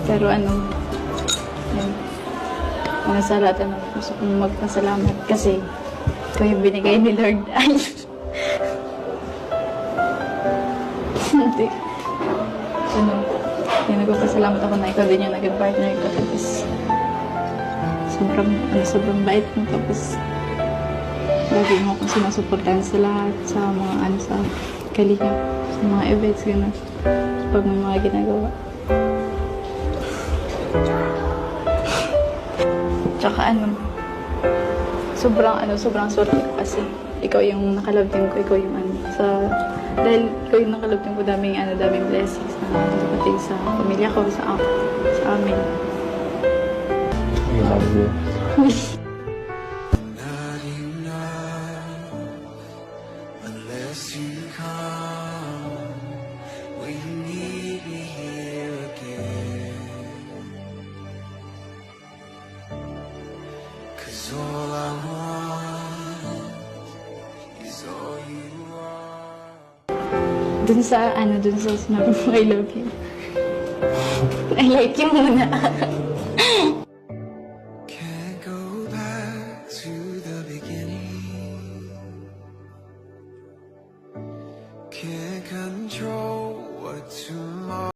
Pero ano, yun. Mga salatan ako. Gusto kong magpasalamat kasi ito yung binigay ni Lord. Ay! Hindi. Ano, yung nagpapasalamat ako na ikaw din yung naging partner ko. Tapos, sobrang bait mo. Tapos, lagi mo akong sinusuportahan sa lahat, sa mga sa kalinga, sa mga events, gano'n. Pag may mga ginagawa. Tsaka sobrang swerte ko kasi ikaw yung nakalabting ko, ikaw yung dahil ikaw yung nakalabting ko, daming blessings na dumating sa pamilya ko, sa amin. I love you. Unless you come when you need me here again. 'Cause all I want is all you are. Dun sa sinabi mo, I love you. I like you muna.